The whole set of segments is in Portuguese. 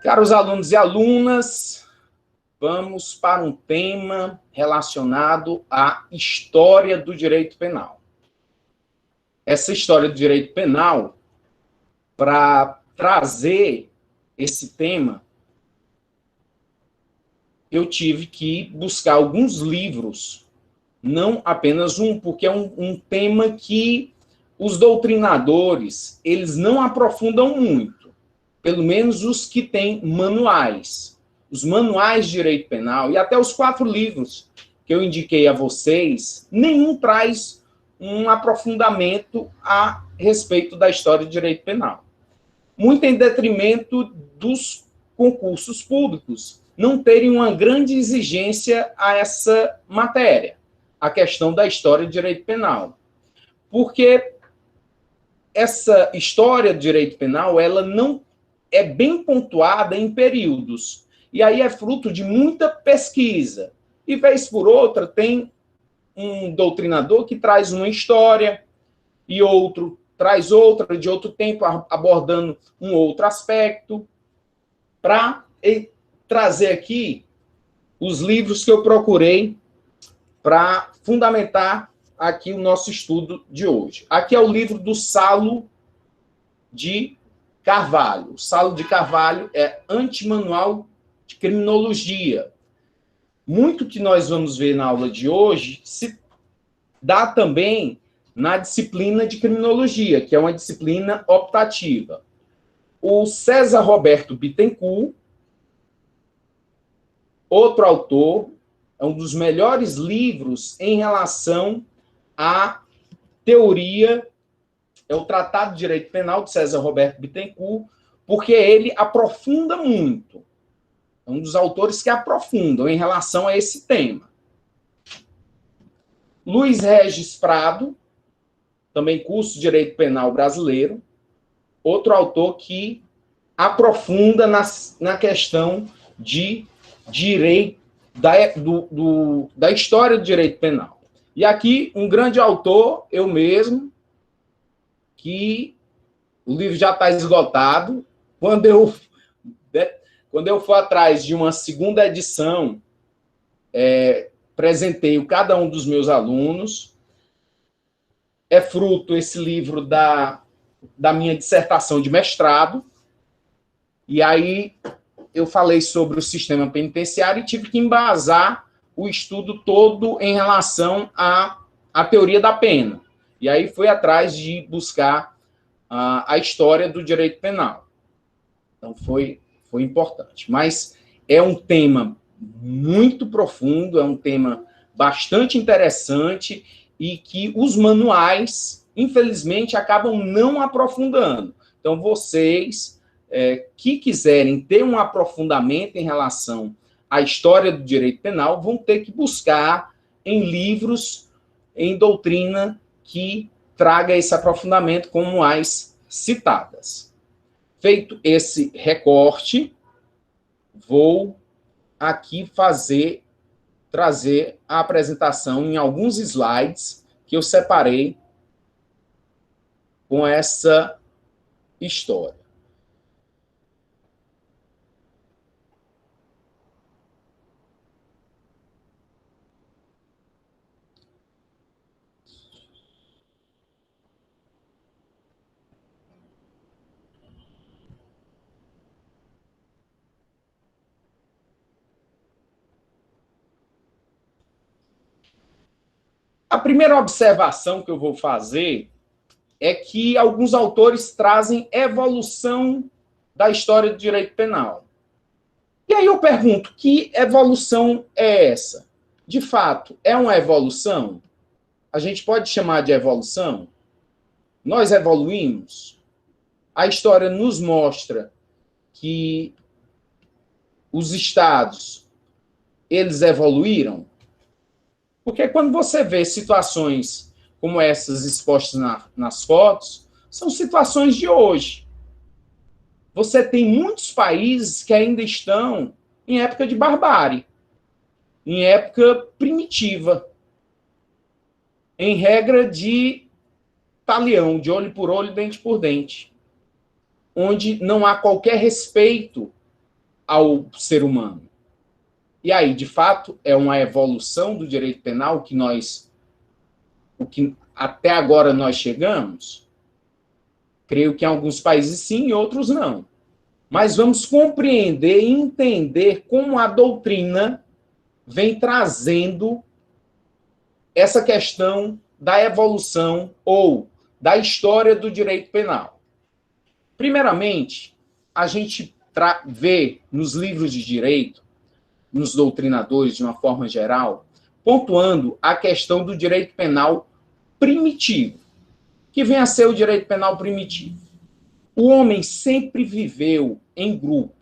Caros alunos e alunas, vamos para um tema relacionado à história do direito penal. Essa história do direito penal, para trazer esse tema, eu tive que buscar alguns livros, não apenas um, porque é um tema que os doutrinadores, eles não aprofundam muito, pelo menos os que têm manuais. Os manuais de direito penal, e até os 4 livros que eu indiquei a vocês, nenhum traz um aprofundamento a respeito da história de direito penal. Muito em detrimento dos concursos públicos não terem uma grande exigência a essa matéria, a questão da história de direito penal. Porque essa história de direito penal, ela não é bem pontuada em períodos. E aí é fruto de muita pesquisa. E, vez por outra, tem um doutrinador que traz uma história e outro traz outra de outro tempo, abordando um outro aspecto, para trazer aqui os livros que eu procurei para fundamentar aqui o nosso estudo de hoje. Aqui é o livro do Salo de Carvalho. O Salo de Carvalho é Antimanual de Criminologia. Muito que nós vamos ver na aula de hoje se dá também na disciplina de criminologia, que é uma disciplina optativa. O César Roberto Bittencourt, outro autor, é um dos melhores livros em relação à teoria, é o Tratado de Direito Penal de César Roberto Bittencourt, porque ele aprofunda muito. É um dos autores que aprofundam em relação a esse tema. Luiz Regis Prado, também curso de Direito Penal Brasileiro, outro autor que aprofunda na questão de direito, da história do direito penal. E aqui, um grande autor, eu mesmo, que o livro já está esgotado. Quando eu for atrás de uma segunda edição, presenteio cada um dos meus alunos. É fruto, esse livro, da minha dissertação de mestrado. E aí eu falei sobre o sistema penitenciário e tive que embasar o estudo todo em relação à teoria da pena. E aí fui atrás de buscar a história do direito penal. Então foi importante. Mas é um tema muito profundo, é um tema bastante interessante e que os manuais, infelizmente, acabam não aprofundando. Então, vocês que quiserem ter um aprofundamento em relação à história do direito penal, vão ter que buscar em livros, em doutrina, que traga esse aprofundamento como as citadas. Feito esse recorte, vou aqui trazer a apresentação em alguns slides que eu separei com essa história. A primeira observação que eu vou fazer é que alguns autores trazem evolução da história do direito penal. E aí eu pergunto, que evolução é essa? De fato, é uma evolução? A gente pode chamar de evolução? Nós evoluímos? A história nos mostra que os estados, eles evoluíram? Porque quando você vê situações como essas expostas nas fotos, são situações de hoje. Você tem muitos países que ainda estão em época de barbárie, em época primitiva, em regra de talião, de olho por olho, dente por dente, onde não há qualquer respeito ao ser humano. E aí, de fato, é uma evolução do direito penal o que até agora nós chegamos? Creio que em alguns países sim, em outros não. Mas vamos compreender e entender como a doutrina vem trazendo essa questão da evolução ou da história do direito penal. Primeiramente, a gente vê nos livros de direito, nos doutrinadores de uma forma geral, pontuando a questão do direito penal primitivo, que vem a ser o direito penal primitivo. O homem sempre viveu em grupo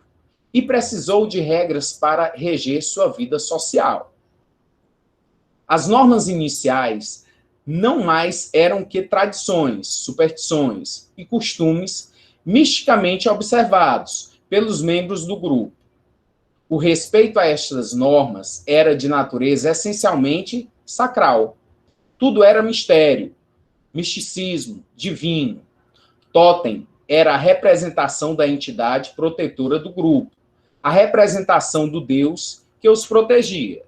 e precisou de regras para reger sua vida social. As normas iniciais não mais eram que tradições, superstições e costumes misticamente observados pelos membros do grupo. O respeito a estas normas era de natureza essencialmente sacral. Tudo era mistério, misticismo, divino. Totem era a representação da entidade protetora do grupo, a representação do Deus que os protegia.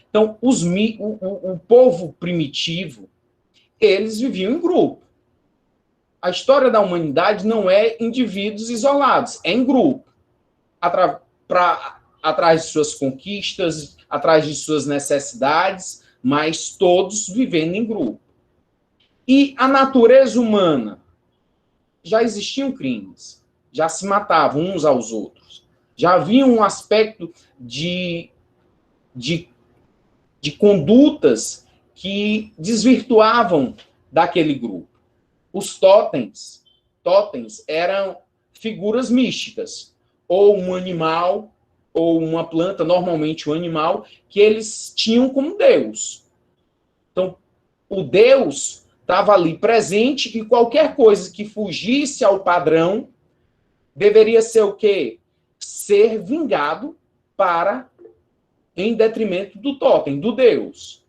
Então, o povo primitivo, eles viviam em grupo. A história da humanidade não é indivíduos isolados, é em grupo. Atrás de suas conquistas, atrás de suas necessidades, mas todos vivendo em grupo. E a natureza humana? Já existiam crimes, já se matavam uns aos outros, já havia um aspecto de condutas que desvirtuavam daquele grupo. Os totens eram figuras místicas, ou um animal, ou uma planta, normalmente um animal, que eles tinham como Deus. Então, o Deus estava ali presente e qualquer coisa que fugisse ao padrão deveria ser o quê? Ser vingado em detrimento do totem, do Deus.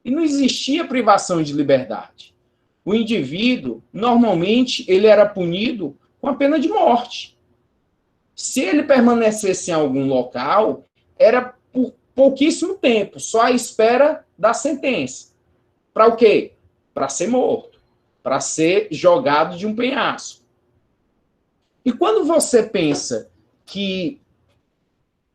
E não existia privação de liberdade. O indivíduo, normalmente, ele era punido com a pena de morte. Se ele permanecesse em algum local, era por pouquíssimo tempo, só à espera da sentença. Para o quê? Para ser morto, para ser jogado de um penhasco. E quando você pensa que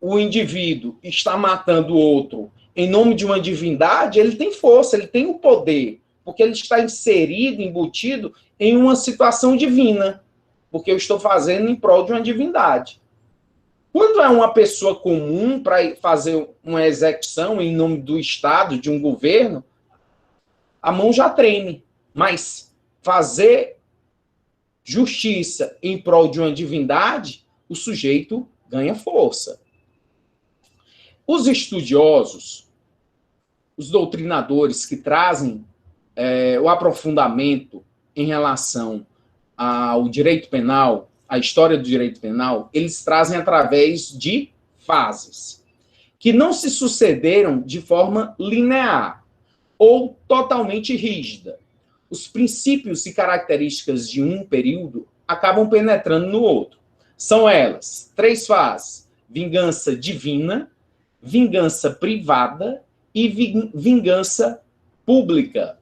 o indivíduo está matando o outro em nome de uma divindade, ele tem força, ele tem o poder, porque ele está inserido, embutido em uma situação divina, porque eu estou fazendo em prol de uma divindade. Quando é uma pessoa comum para fazer uma execução em nome do Estado, de um governo, a mão já treme. Mas fazer justiça em prol de uma divindade, o sujeito ganha força. Os estudiosos, os doutrinadores que trazem o aprofundamento em relação ao direito penal, a história do direito penal, eles trazem através de fases, que não se sucederam de forma linear ou totalmente rígida. Os princípios e características de um período acabam penetrando no outro. São elas 3 fases: vingança divina, vingança privada e vingança pública.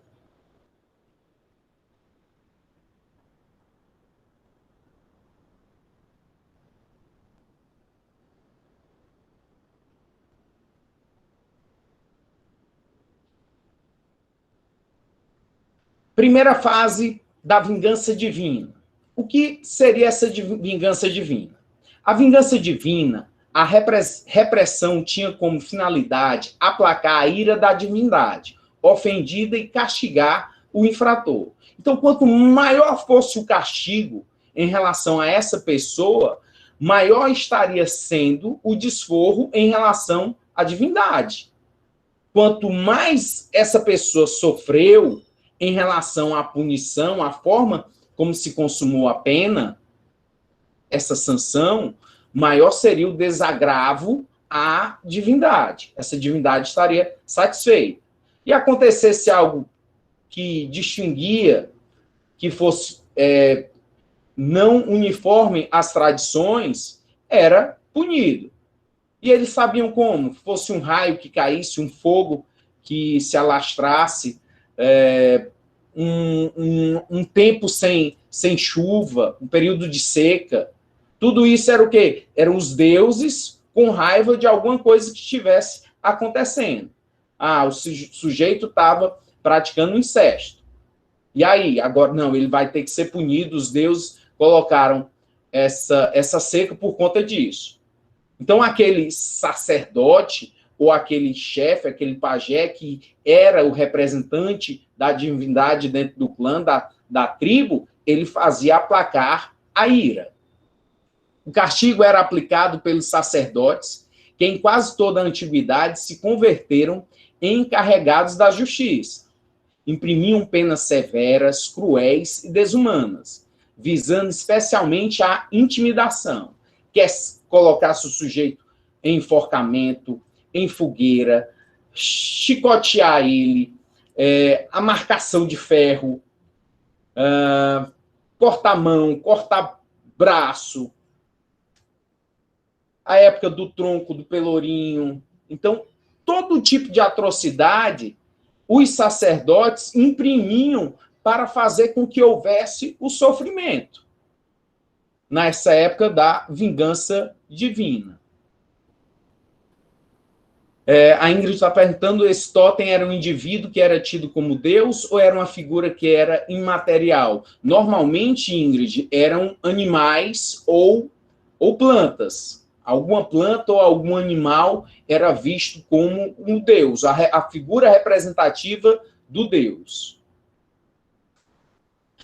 Primeira fase da vingança divina. O que seria essa vingança divina? A vingança divina, a repressão tinha como finalidade aplacar a ira da divindade, ofendida, e castigar o infrator. Então, quanto maior fosse o castigo em relação a essa pessoa, maior estaria sendo o desforro em relação à divindade. Quanto mais essa pessoa sofreu em relação à punição, à forma como se consumou a pena, essa sanção, maior seria o desagravo à divindade. Essa divindade estaria satisfeita. E acontecesse algo que distinguia, que fosse não uniforme às tradições, era punido. E eles sabiam como? Fosse um raio que caísse, um fogo que se alastrasse, um tempo sem chuva, um período de seca. Tudo isso era o quê? Eram os deuses com raiva de alguma coisa que estivesse acontecendo. O sujeito estava praticando incesto. E aí? Agora, não, ele vai ter que ser punido. Os deuses colocaram essa seca por conta disso. Então, aquele sacerdote ou aquele chefe, aquele pajé que era o representante da divindade dentro do clã, da tribo, ele fazia aplacar a ira. O castigo era aplicado pelos sacerdotes, que em quase toda a antiguidade se converteram em encarregados da justiça. Imprimiam penas severas, cruéis e desumanas, visando especialmente a intimidação, que é colocasse o sujeito em enforcamento, em fogueira, chicotear ele, a marcação de ferro, cortar mão, cortar braço, a época do tronco, do pelourinho. Então, todo tipo de atrocidade, os sacerdotes imprimiam para fazer com que houvesse o sofrimento, nessa época da vingança divina. A Ingrid está perguntando, esse totem era um indivíduo que era tido como Deus ou era uma figura que era imaterial? Normalmente, Ingrid, eram animais ou plantas. Alguma planta ou algum animal era visto como um Deus, a figura representativa do Deus.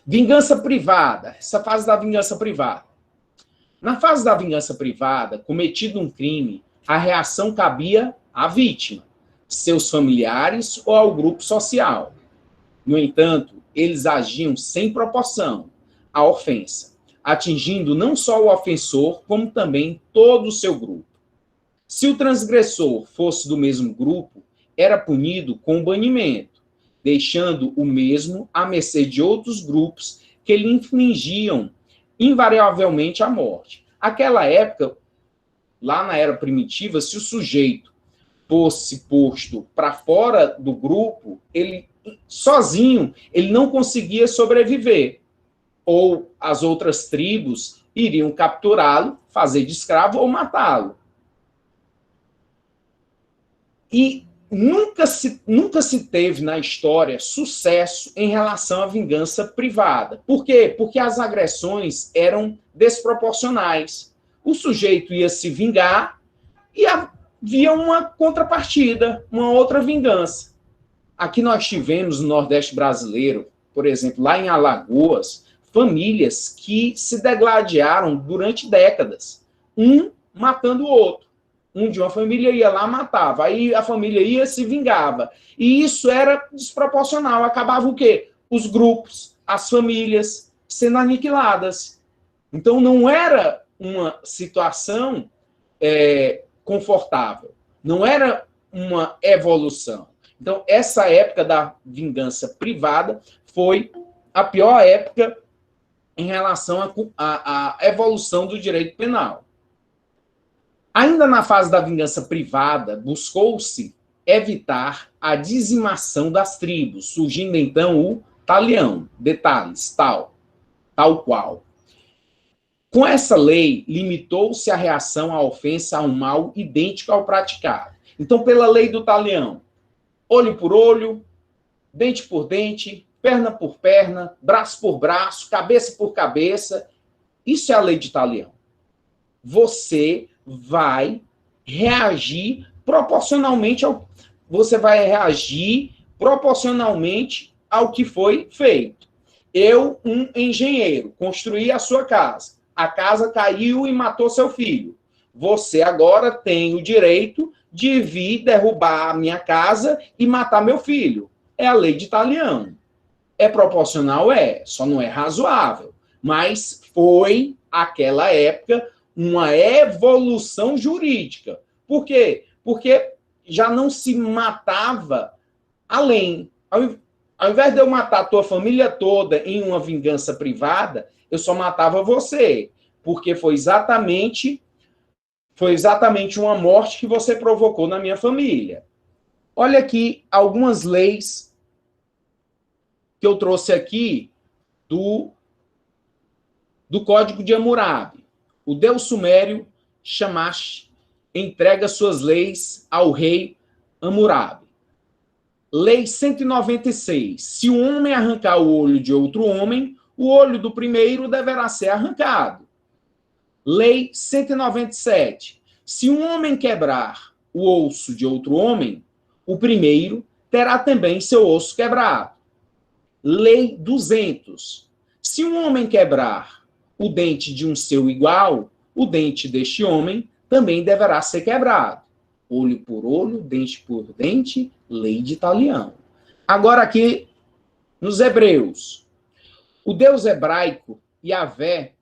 Vingança privada, essa fase da vingança privada. Na fase da vingança privada, cometido um crime, a reação cabia à vítima, seus familiares ou ao grupo social. No entanto, eles agiam sem proporção à ofensa, atingindo não só o ofensor, como também todo o seu grupo. Se o transgressor fosse do mesmo grupo, era punido com banimento, deixando o mesmo à mercê de outros grupos que lhe infligiam invariavelmente a morte. Aquela época, lá na era primitiva, se o sujeito fosse posto para fora do grupo, ele sozinho, ele não conseguia sobreviver. Ou as outras tribos iriam capturá-lo, fazer de escravo ou matá-lo. E nunca se teve na história sucesso em relação à vingança privada. Por quê? Porque as agressões eram desproporcionais. O sujeito ia se vingar e havia uma contrapartida, uma outra vingança. Aqui nós tivemos no Nordeste brasileiro, por exemplo, lá em Alagoas, famílias que se degladiaram durante décadas, um matando o outro. Um de uma família ia lá, matava, aí a família ia, se vingava. E isso era desproporcional. Acabava o quê? Os grupos, as famílias sendo aniquiladas. Então não era uma situação confortável, não era uma evolução. Então essa época da vingança privada foi a pior época em relação à evolução do direito penal. Ainda na fase da vingança privada, buscou-se evitar a dizimação das tribos, surgindo então o talião, detalhes, tal qual. Com essa lei, limitou-se a reação à ofensa a um mal idêntico ao praticado. Então, pela lei do talião, olho por olho, dente por dente, perna por perna, braço por braço, cabeça por cabeça. Isso é a lei de talião. Você vai reagir proporcionalmente ao que foi feito. Eu, um engenheiro, construí a sua casa. A casa caiu e matou seu filho. Você agora tem o direito de vir derrubar a minha casa e matar meu filho. É a lei de talião. É proporcional? Só não é razoável. Mas foi, aquela época, uma evolução jurídica. Por quê? Porque já não se matava além. Ao invés de eu matar a tua família toda em uma vingança privada, eu só matava você. Porque foi exatamente foi exatamente uma morte que você provocou na minha família. Olha aqui algumas leis que eu trouxe aqui do Código de Hammurabi. O deus sumério Shamash entrega suas leis ao rei Hammurabi. Lei 196. Se um homem arrancar o olho de outro homem, o olho do primeiro deverá ser arrancado. Lei 197. Se um homem quebrar o osso de outro homem, o primeiro terá também seu osso quebrado. Lei 200. Se um homem quebrar o dente de um seu igual, o dente deste homem também deverá ser quebrado. Olho por olho, dente por dente, lei de Talião. Agora aqui, nos Hebreus, o Deus hebraico, Yahvé,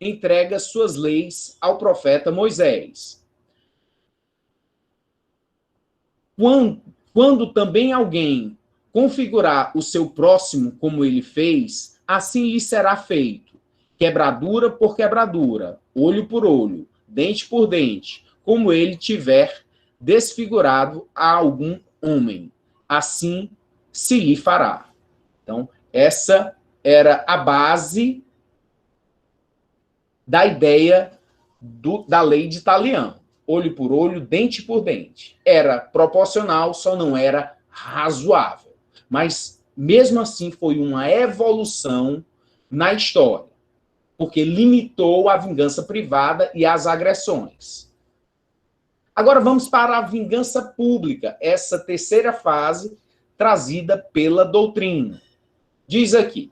entrega suas leis ao profeta Moisés. Quando também alguém configurar o seu próximo como ele fez, assim lhe será feito, quebradura por quebradura, olho por olho, dente por dente, como ele tiver desfigurado a algum homem. Assim se lhe fará. Então, essa era a base da ideia da lei de Talião. Olho por olho, dente por dente. Era proporcional, só não era razoável. Mas, mesmo assim, foi uma evolução na história, porque limitou a vingança privada e as agressões. Agora vamos para a vingança pública, essa terceira fase trazida pela doutrina. Diz aqui,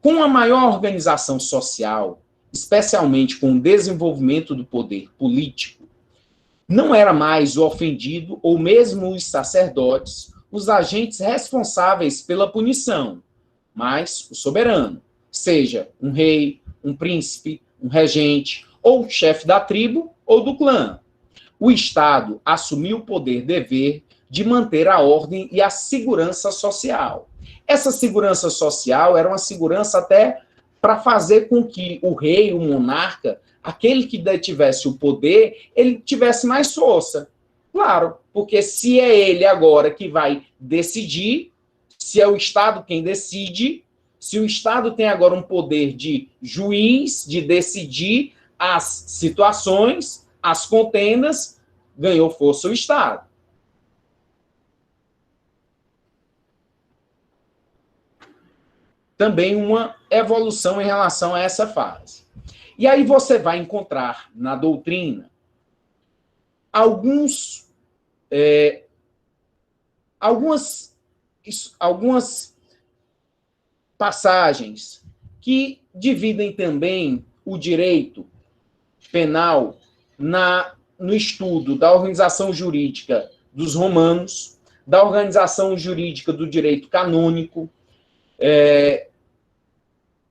com a maior organização social, especialmente com o desenvolvimento do poder político, não era mais o ofendido ou mesmo os sacerdotes os agentes responsáveis pela punição, mas o soberano, seja um rei, um príncipe, um regente, ou chefe da tribo ou do clã. O Estado assumiu o poder-dever de manter a ordem e a segurança social. Essa segurança social era uma segurança até para fazer com que o rei, o monarca, aquele que detivesse o poder, ele tivesse mais força. Claro, porque se é ele agora que vai decidir, se é o Estado quem decide, se o Estado tem agora um poder de juiz, de decidir as situações, as contendas, ganhou força o Estado. Também uma evolução em relação a essa fase. E aí você vai encontrar na doutrina algumas passagens que dividem também o direito penal no estudo da organização jurídica dos romanos, da organização jurídica do direito canônico.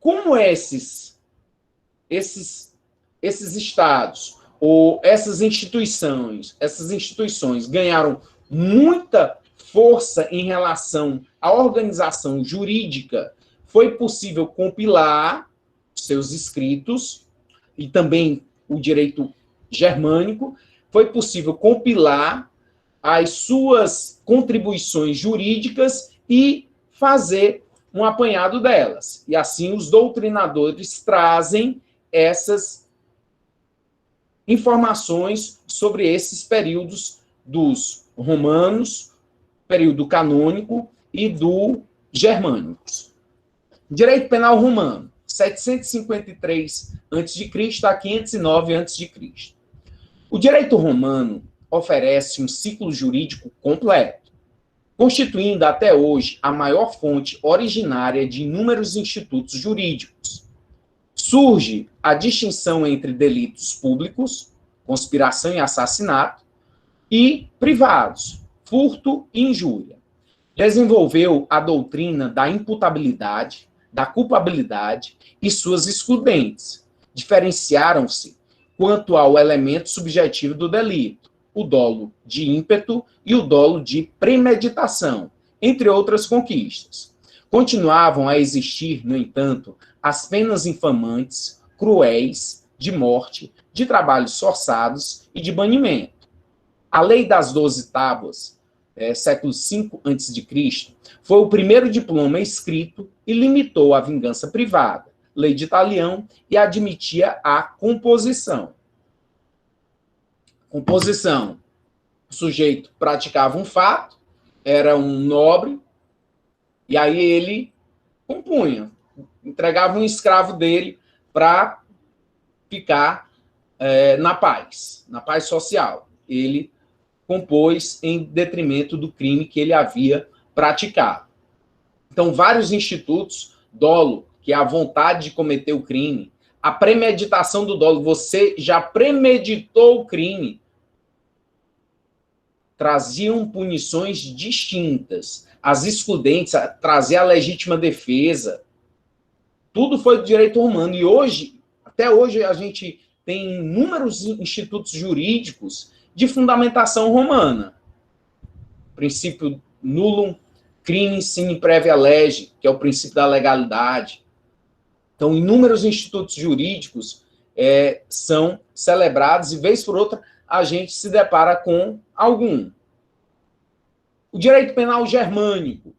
Como esses estados ou essas instituições ganharam muita força em relação à organização jurídica, foi possível compilar seus escritos, e também o direito germânico, foi possível compilar as suas contribuições jurídicas e fazer um apanhado delas. E assim os doutrinadores trazem essas informações sobre esses períodos dos romanos, período canônico e do germânico. Direito penal romano, 753 a.C. a 509 a.C. O direito romano oferece um ciclo jurídico completo, constituindo até hoje a maior fonte originária de inúmeros institutos jurídicos. Surge a distinção entre delitos públicos, conspiração e assassinato, e privados, furto e injúria. Desenvolveu a doutrina da imputabilidade, da culpabilidade e suas excludentes. Diferenciaram-se quanto ao elemento subjetivo do delito, o dolo de ímpeto e o dolo de premeditação, entre outras conquistas. Continuavam a existir, no entanto, as penas infamantes, cruéis, de morte, de trabalhos forçados e de banimento. A Lei das 12 Tábuas, século V a.C., foi o primeiro diploma escrito e limitou a vingança privada, lei de Talião, e admitia a composição. Composição. O sujeito praticava um fato, era um nobre, e aí ele compunha, entregava um escravo dele para ficar na paz social. Ele compôs em detrimento do crime que ele havia praticado. Então, vários institutos, dolo, que é a vontade de cometer o crime, a premeditação do dolo, você já premeditou o crime, traziam punições distintas. As excludentes traziam a legítima defesa. Tudo foi do direito romano. E hoje, até hoje, a gente tem inúmeros institutos jurídicos de fundamentação romana. Princípio nullum crime sine previa lege, que é o princípio da legalidade. Então, inúmeros institutos jurídicos são celebrados e, vez por outra, a gente se depara com algum. O direito penal germânico.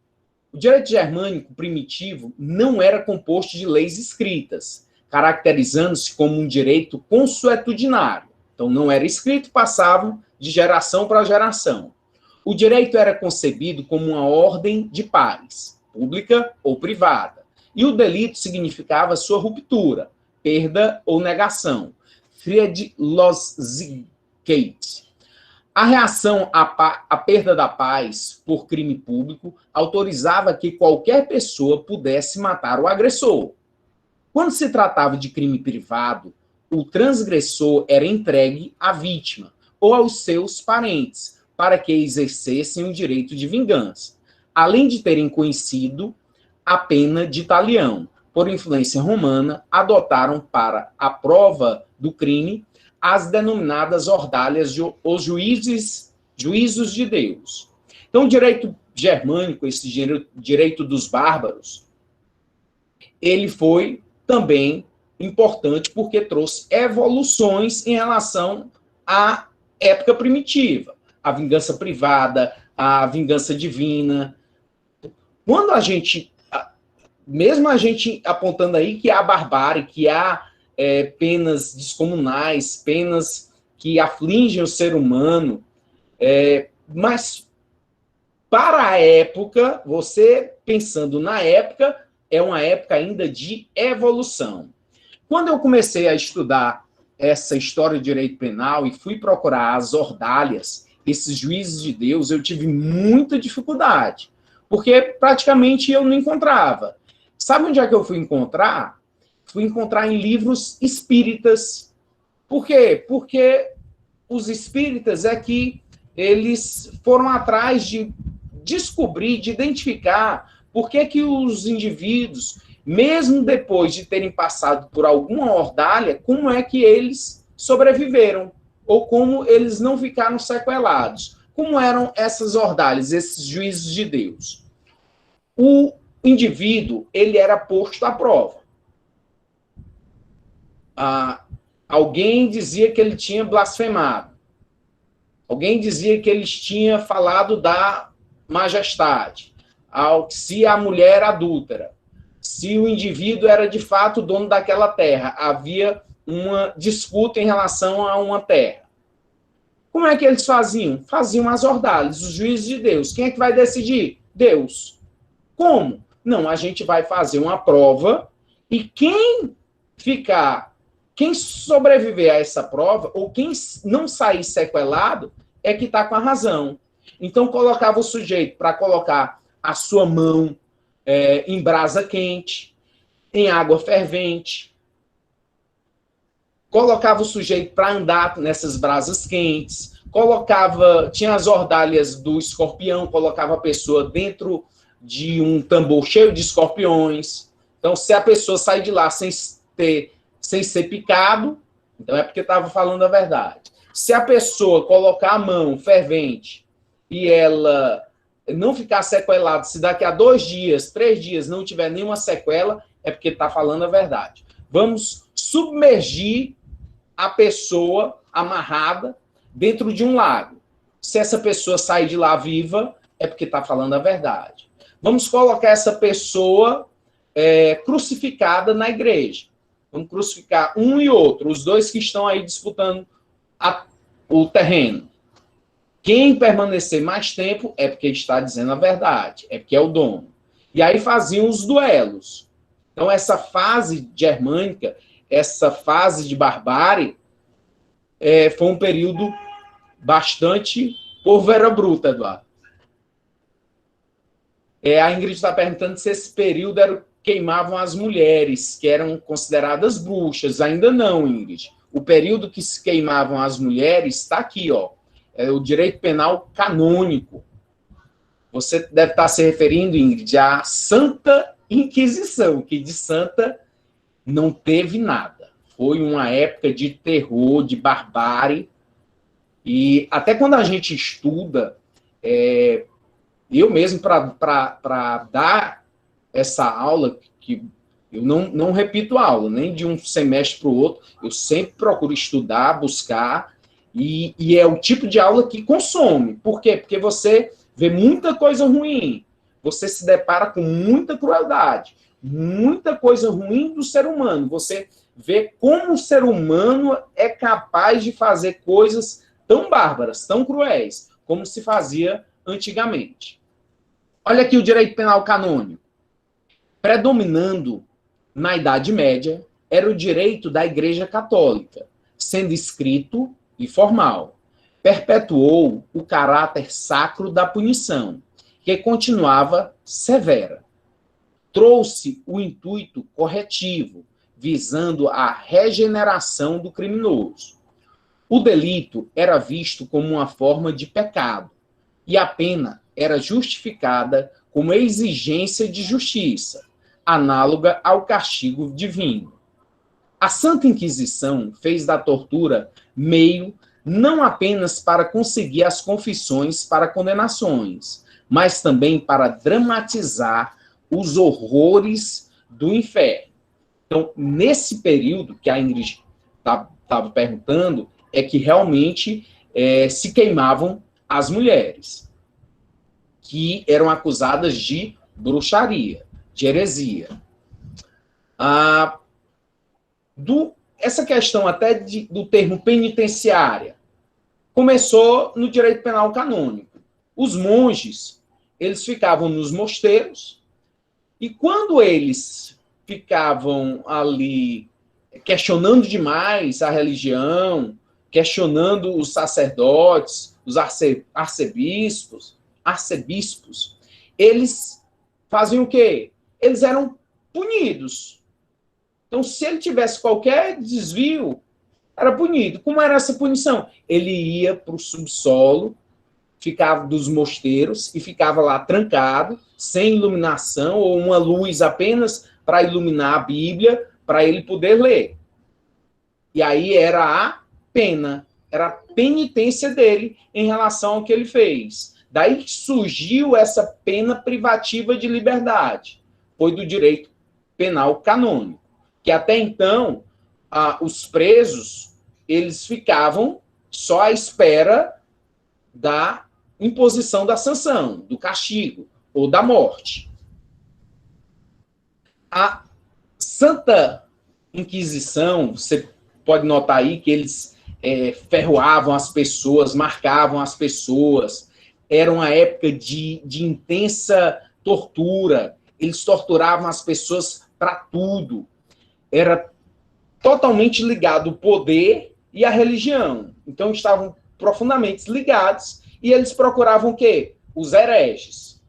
O direito germânico primitivo não era composto de leis escritas, caracterizando-se como um direito consuetudinário. Então, não era escrito, passavam de geração para geração. O direito era concebido como uma ordem de pares, pública ou privada. E o delito significava sua ruptura, perda ou negação. Friedlosigkeit. A reação à perda da paz por crime público autorizava que qualquer pessoa pudesse matar o agressor. Quando se tratava de crime privado, o transgressor era entregue à vítima ou aos seus parentes, para que exercessem o direito de vingança, além de terem conhecido a pena de talião. Por influência romana, adotaram para a prova do crime as denominadas ordalhas, os juízos de Deus. Então, o direito germânico, esse direito dos bárbaros, ele foi também importante porque trouxe evoluções em relação à época primitiva. A vingança privada, a vingança divina. Quando a gente, mesmo a gente apontando aí que há barbárie, que há penas descomunais, penas que afligem o ser humano, mas para a época, você pensando na época, é uma época ainda de evolução. Quando eu comecei a estudar essa história do direito penal e fui procurar as ordalhas, esses juízes de Deus, eu tive muita dificuldade, porque praticamente eu não encontrava. Sabe onde é que eu fui encontrar? Fui encontrar em livros espíritas. Por quê? Porque os espíritas eles foram atrás de descobrir, de identificar por que os indivíduos, mesmo depois de terem passado por alguma ordalha, como é que eles sobreviveram, ou como eles não ficaram sequelados. Como eram essas ordalhas, esses juízos de Deus? O indivíduo, ele era posto à prova. Alguém dizia que ele tinha blasfemado. Alguém dizia que ele tinha falado da majestade. Se a mulher era adúltera. Se o indivíduo era de fato dono daquela terra. Havia uma disputa em relação a uma terra. Como é que eles faziam? Faziam as ordalhas, os juízes de Deus. Quem é que vai decidir? Deus. Como? Não, a gente vai fazer uma prova e quem sobreviver a essa prova, ou quem não sair sequelado, é que está com a razão. Então, colocava o sujeito para colocar a sua mão em brasa quente, em água fervente, colocava o sujeito para andar nessas brasas quentes, tinha as ordalhas do escorpião, colocava a pessoa dentro de um tambor cheio de escorpiões. Então, se a pessoa sair de lá sem ser picado, então é porque estava falando a verdade. Se a pessoa colocar a mão fervente e ela não ficar sequelada, se daqui a 2 dias, 3 dias não tiver nenhuma sequela, é porque está falando a verdade. Vamos submergir a pessoa amarrada dentro de um lago. Se essa pessoa sair de lá viva, é porque está falando a verdade. Vamos colocar essa pessoa crucificada na igreja. Vamos crucificar um e outro, os dois que estão aí disputando o terreno. Quem permanecer mais tempo é porque está dizendo a verdade, é porque é o dono. E aí faziam os duelos. Então, essa fase germânica, essa fase de barbárie, foi um período bastante porvera bruta, Eduardo. A Ingrid está perguntando se esse período queimavam as mulheres, que eram consideradas bruxas. Ainda não, Ingrid. O período que se queimavam as mulheres está aqui, ó. É o direito penal canônico. Você deve estar se referindo, Ingrid, à Santa Inquisição, que de santa não teve nada. Foi uma época de terror, de barbárie. E até quando a gente estuda, eu mesmo, para dar essa aula, que eu não repito a aula, nem de um semestre para o outro, eu sempre procuro estudar, buscar, e é o tipo de aula que consome. Por quê? Porque você vê muita coisa ruim, você se depara com muita crueldade, muita coisa ruim do ser humano, você vê como o ser humano é capaz de fazer coisas tão bárbaras, tão cruéis, como se fazia antigamente. Olha aqui o direito penal canônico. Predominando na Idade Média era o direito da Igreja Católica, sendo escrito e formal. Perpetuou o caráter sacro da punição, que continuava severa. Trouxe o intuito corretivo, visando a regeneração do criminoso. O delito era visto como uma forma de pecado, e a pena era justificada como exigência de justiça, análoga ao castigo divino. A Santa Inquisição fez da tortura meio não apenas para conseguir as confissões para condenações, mas também para dramatizar os horrores do inferno. Então, nesse período que a Ingrid estava perguntando, é que realmente se queimavam as mulheres, que eram acusadas de bruxaria, de heresia. Essa questão até do termo penitenciária começou no direito penal canônico. Os monges, eles ficavam nos mosteiros, e quando eles ficavam ali questionando demais a religião, questionando os sacerdotes, os arcebispos, eles faziam o quê? Eles eram punidos. Então, se ele tivesse qualquer desvio, era punido. Como era essa punição? Ele ia para o subsolo, ficava dos mosteiros e ficava lá trancado, sem iluminação, ou uma luz apenas para iluminar a Bíblia, para ele poder ler. E aí era a pena, era a penitência dele em relação ao que ele fez. Daí surgiu essa pena privativa de liberdade. Foi do direito penal canônico. Que até então, os presos, eles ficavam só à espera da imposição da sanção, do castigo ou da morte. A Santa Inquisição, você pode notar aí que eles ferroavam as pessoas, marcavam as pessoas. Era uma época de intensa tortura. Eles torturavam as pessoas para tudo. Era totalmente ligado o poder e a religião. Então, estavam profundamente ligados e eles procuravam o quê? Os hereges.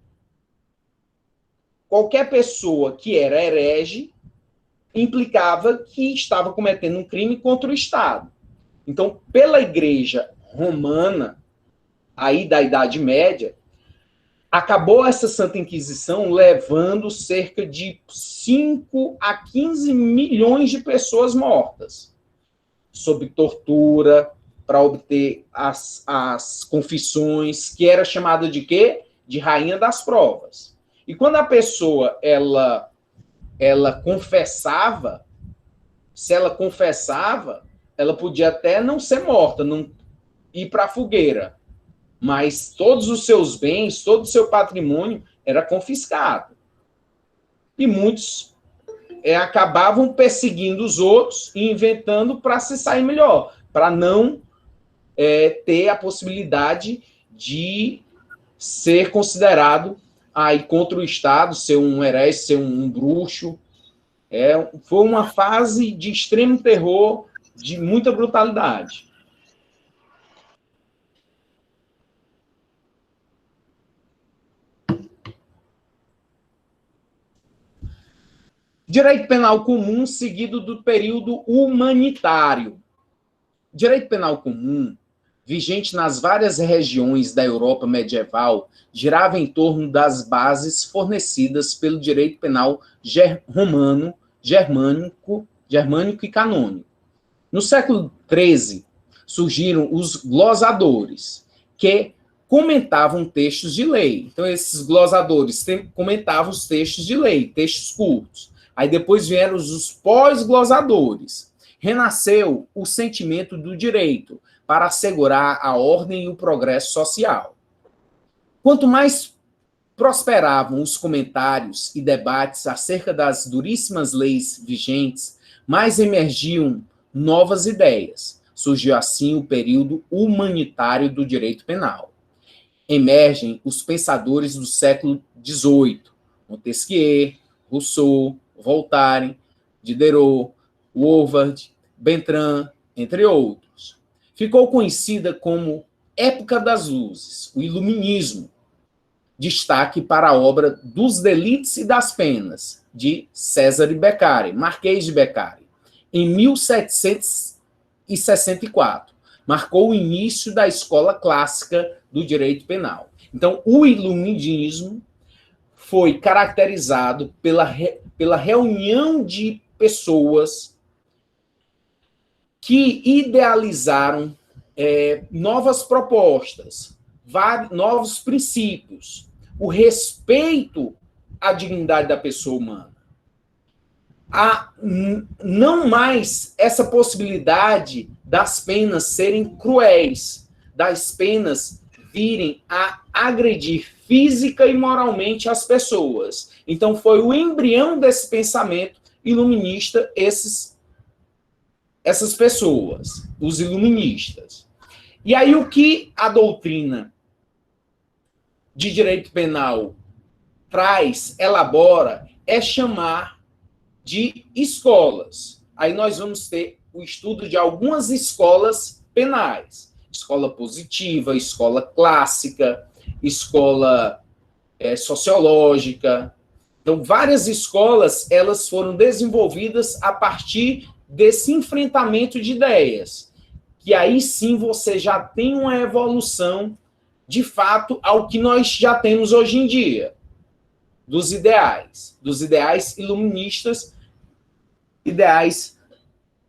Qualquer pessoa que era herege implicava que estava cometendo um crime contra o Estado. Então, pela Igreja Romana, aí da Idade Média, acabou essa Santa Inquisição levando cerca de 5 a 15 milhões de pessoas mortas, sob tortura, para obter as confissões, que era chamada de quê? De rainha das provas. E quando a pessoa ela confessava, se ela confessava, ela podia até não ser morta, não ir para a fogueira, mas todos os seus bens, todo o seu patrimônio era confiscado. E muitos acabavam perseguindo os outros e inventando para se sair melhor, para não ter a possibilidade de ser considerado aí contra o Estado, ser um herege, ser um bruxo. Foi uma fase de extremo terror, de muita brutalidade. Direito penal comum seguido do período humanitário. Direito penal comum, vigente nas várias regiões da Europa medieval, girava em torno das bases fornecidas pelo direito penal romano, germânico e canônico. No século XIII, surgiram os glosadores, que comentavam textos de lei. Então, esses glosadores comentavam os textos de lei, textos curtos. Aí depois vieram os pós-glosadores. Renasceu o sentimento do direito para assegurar a ordem e o progresso social. Quanto mais prosperavam os comentários e debates acerca das duríssimas leis vigentes, mais emergiam novas ideias. Surgiu assim o período humanitário do direito penal. Emergem os pensadores do século XVIII, Montesquieu, Rousseau, Voltaire, Diderot, Woolworth, Bertrand, entre outros. Ficou conhecida como Época das Luzes, o Iluminismo. Destaque para a obra Dos Delitos e das Penas, de Cesare Beccari, Marquês de Beccari, em 1764. Marcou o início da escola clássica do direito penal. Então, o iluminismo foi caracterizado pela reunião de pessoas que idealizaram novas propostas, novos princípios, o respeito à dignidade da pessoa humana. Não mais essa possibilidade das penas serem cruéis, das penas virem a agredir física e moralmente as pessoas. Então, foi o embrião desse pensamento iluminista, essas pessoas, os iluministas. E aí, o que a doutrina de direito penal traz, elabora, é chamar de escolas. Aí nós vamos ter o estudo de algumas escolas penais. Escola positiva, escola clássica, escola sociológica. Então, várias escolas, elas foram desenvolvidas a partir desse enfrentamento de ideias. Que aí sim você já tem uma evolução, de fato, ao que nós já temos hoje em dia. Dos ideais iluministas, ideais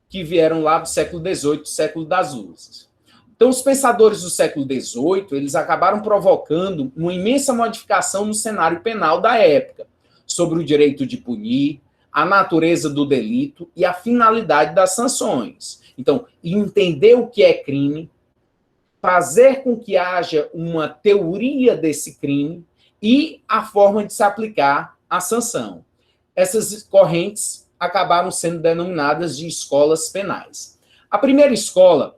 que vieram lá do século XVIII, século das luzes. Então, os pensadores do século XVIII, eles acabaram provocando uma imensa modificação no cenário penal da época, sobre o direito de punir, a natureza do delito e a finalidade das sanções. Então, entender o que é crime, fazer com que haja uma teoria desse crime e a forma de se aplicar a sanção. Essas correntes acabaram sendo denominadas de escolas penais. A primeira escola,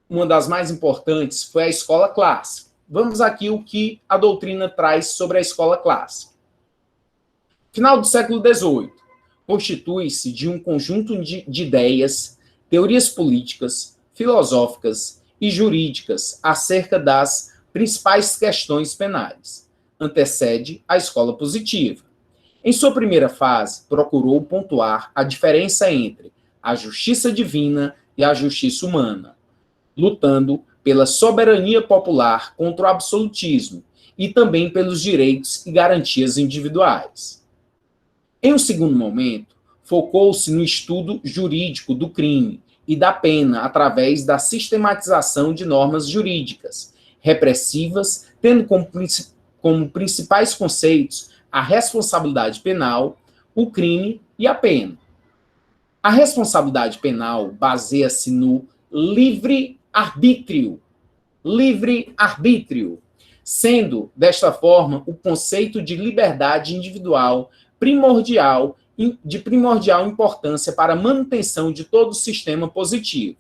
uma das mais importantes, foi a escola clássica. Vamos aqui o que a doutrina traz sobre a escola clássica. Final do século XVIII, constitui-se de um conjunto de ideias, teorias políticas, filosóficas e jurídicas acerca das principais questões penais. Antecede a escola positiva. Em sua primeira fase, procurou pontuar a diferença entre a justiça divina e a justiça humana, lutando pela soberania popular contra o absolutismo e também pelos direitos e garantias individuais. Em um segundo momento, focou-se no estudo jurídico do crime e da pena através da sistematização de normas jurídicas repressivas, tendo como principais conceitos a responsabilidade penal, o crime e a pena. A responsabilidade penal baseia-se no livre-arbítrio. Livre-arbítrio. Sendo, desta forma, o conceito de liberdade individual de primordial importância para a manutenção de todo o sistema positivo.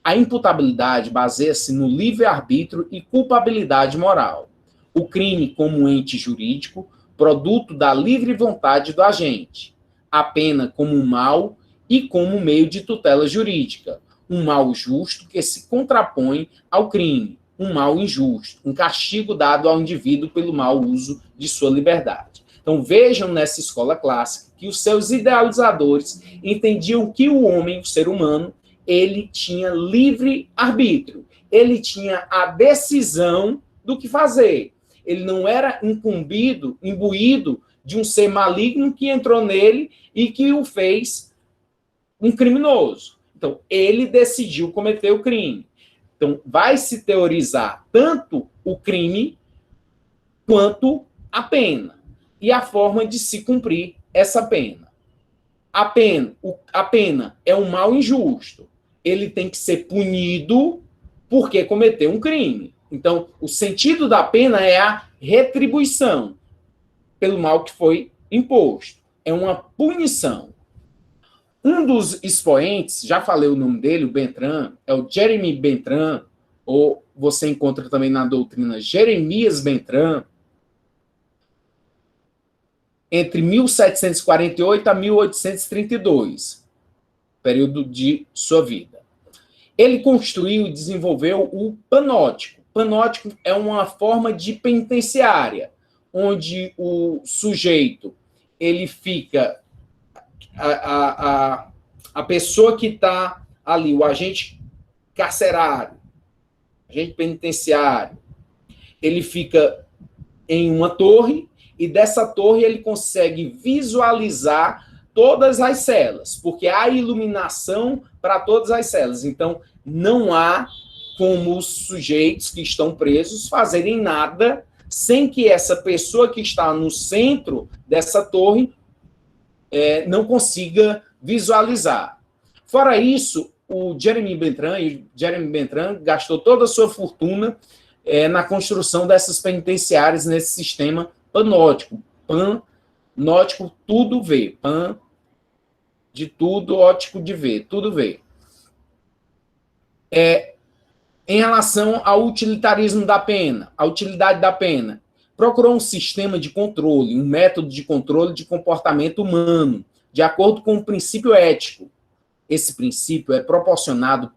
A imputabilidade baseia-se no livre-arbítrio e culpabilidade moral. O crime como um ente jurídico, produto da livre vontade do agente. A pena como um mal e como meio de tutela jurídica. Um mal justo que se contrapõe ao crime. Um mal injusto, um castigo dado ao indivíduo pelo mau uso de sua liberdade. Então vejam nessa escola clássica que os seus idealizadores entendiam que o homem, o ser humano, ele tinha livre arbítrio. Ele tinha a decisão do que fazer. Ele não era imbuído de um ser maligno que entrou nele e que o fez um criminoso. Então, ele decidiu cometer o crime. Então, vai se teorizar tanto o crime quanto a pena e a forma de se cumprir essa pena. A pena é um mal injusto. Ele tem que ser punido porque cometeu um crime. Então, o sentido da pena é a retribuição pelo mal que foi imposto. É uma punição. Um dos expoentes, já falei o nome dele, o Bentram, é o Jeremy Bentram, ou você encontra também na doutrina Jeremias Bentram, entre 1748 a 1832, período de sua vida. Ele construiu e desenvolveu o panótico. Panótico é uma forma de penitenciária, onde o sujeito ele fica... A pessoa que está ali, o agente carcerário, agente penitenciário, ele fica em uma torre e dessa torre ele consegue visualizar todas as celas, porque há iluminação para todas as celas. Então, não há como os sujeitos que estão presos fazerem nada sem que essa pessoa que está no centro dessa torre não consiga visualizar. Fora isso, o Jeremy Bentram gastou toda a sua fortuna na construção dessas penitenciárias nesse sistema panótico. Panótico, tudo vê. Pan, de tudo, ótico de ver, tudo vê. Em relação ao utilitarismo da pena, a utilidade da pena, procurou um sistema de controle, um método de controle de comportamento humano, de acordo com o princípio ético. Esse princípio é proporcionado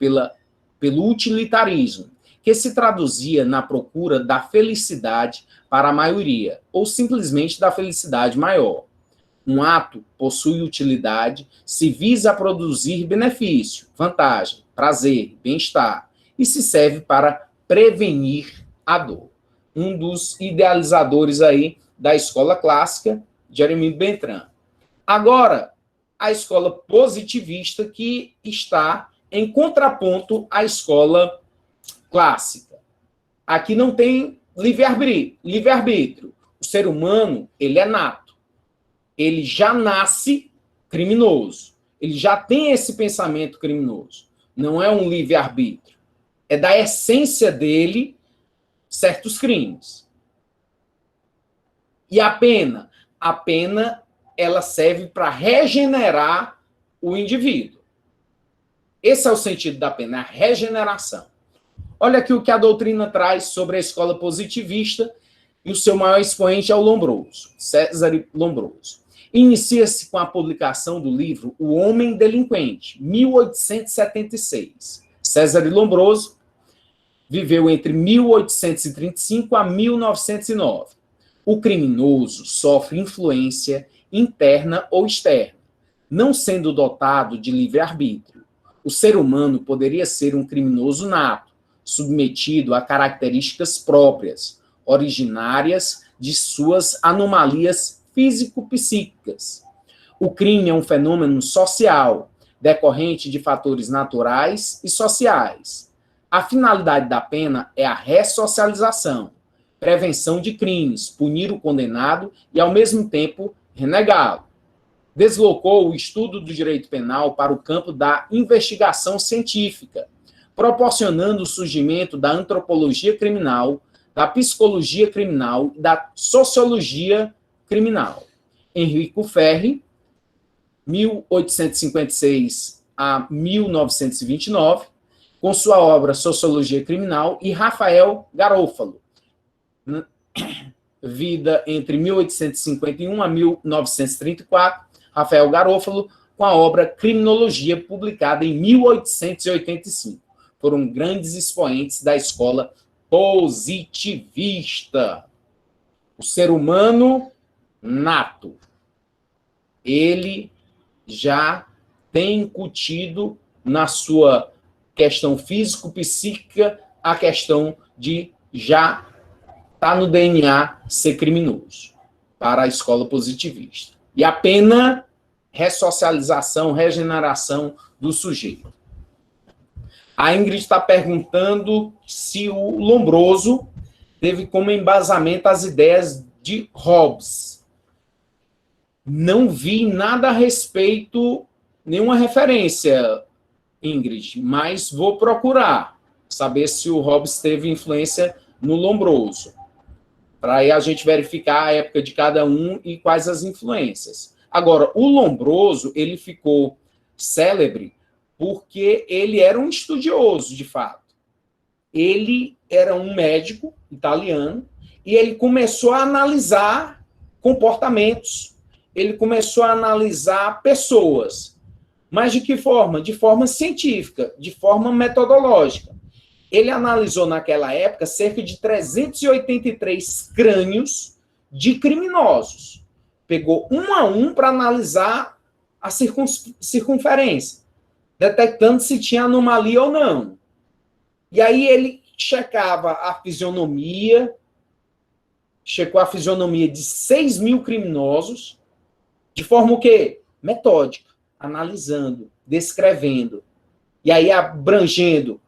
pelo utilitarismo, que se traduzia na procura da felicidade para a maioria, ou simplesmente da felicidade maior. Um ato possui utilidade se visa produzir benefício, vantagem, prazer, bem-estar, e se serve para prevenir a dor. Um dos idealizadores aí da escola clássica, Jeremy Bentram. Agora, a escola positivista que está em contraponto à escola clássica. Aqui não tem livre-arbítrio. O ser humano, ele é nato. Ele já nasce criminoso. Ele já tem esse pensamento criminoso. Não é um livre-arbítrio. É da essência dele certos crimes. E a pena? A pena, ela serve para regenerar o indivíduo. Esse é o sentido da pena, a regeneração. Olha aqui o que a doutrina traz sobre a escola positivista, e o seu maior expoente é o Lombroso, César Lombroso. Inicia-se com a publicação do livro O Homem Delinquente, 1876. César Lombroso viveu entre 1835 a 1909. O criminoso sofre influência interna ou externa, não sendo dotado de livre-arbítrio. O ser humano poderia ser um criminoso nato, submetido a características próprias, originárias de suas anomalias físico-psíquicas. O crime é um fenômeno social, decorrente de fatores naturais e sociais. A finalidade da pena é a ressocialização, prevenção de crimes, punir o condenado e, ao mesmo tempo, renegá-lo. deslocou o estudo do direito penal para o campo da investigação científica, proporcionando o surgimento da antropologia criminal, da psicologia criminal e da sociologia criminal. Enrico Ferri, 1856 a 1929, com sua obra Sociologia Criminal, e Rafael Garofalo, vida entre 1851 a 1934, Rafael Garofalo, com a obra Criminologia, publicada em 1885. Foram grandes expoentes da escola positivista. O ser humano nato, ele já tem incutido na sua questão físico-psíquica a questão de já estar no DNA ser criminoso, para a escola positivista. E a pena, ressocialização, regeneração do sujeito. A Ingrid está perguntando se o Lombroso teve como embasamento as ideias de Hobbes. Não vi nada a respeito, nenhuma referência, Ingrid, mas vou procurar saber se o Hobbes teve influência no Lombroso, para aí a gente verificar a época de cada um e quais as influências. Agora, o Lombroso, ele ficou célebre porque ele era um estudioso, de fato. Ele era um médico italiano e ele começou a analisar comportamentos, ele começou a analisar pessoas. Mas de que forma? De forma científica, de forma metodológica. Ele analisou naquela época cerca de 383 crânios de criminosos. Pegou um a um para analisar a circunferência, detectando se tinha anomalia ou não. E aí ele checava a fisionomia, checou a fisionomia de 6.000 criminosos, de forma o quê? Metódica, analisando, descrevendo, e aí abrangendo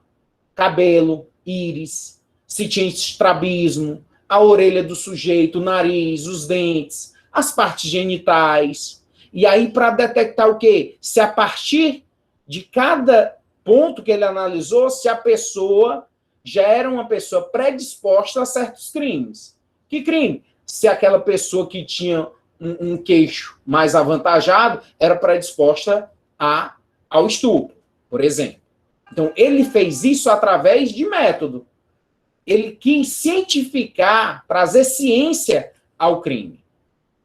cabelo, íris, se tinha estrabismo, a orelha do sujeito, o nariz, os dentes, as partes genitais. E aí, para detectar o quê? Se a partir de cada ponto que ele analisou, se a pessoa já era uma pessoa predisposta a certos crimes. Que crime? Se aquela pessoa que tinha um queixo mais avantajado era predisposta ao estupro, por exemplo. Então, ele fez isso através de método. Ele quis cientificar, trazer ciência ao crime.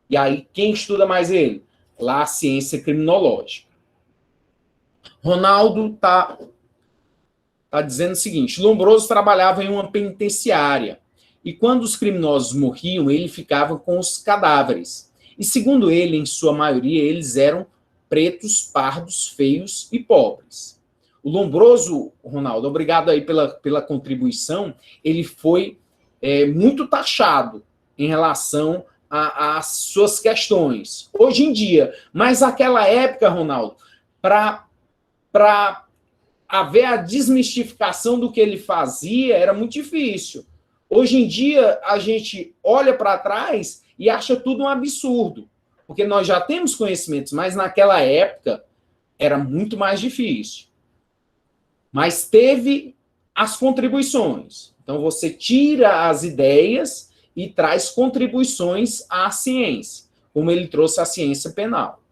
E aí, quem estuda mais ele? Lá, a ciência criminológica. Ronaldo está dizendo o seguinte: Lombroso trabalhava em uma penitenciária e quando os criminosos morriam, ele ficava com os cadáveres. E, segundo ele, em sua maioria, eles eram pretos, pardos, feios e pobres. O Lombroso, Ronaldo, obrigado aí pela contribuição, ele foi muito taxado em relação às suas questões. Hoje em dia, mas naquela época, Ronaldo, para haver a desmistificação do que ele fazia, era muito difícil. Hoje em dia, a gente olha para trás e acha tudo um absurdo, porque nós já temos conhecimentos, mas naquela época era muito mais difícil. Mas teve as contribuições. Então, você tira as ideias e traz contribuições à ciência, como ele trouxe a ciência penal.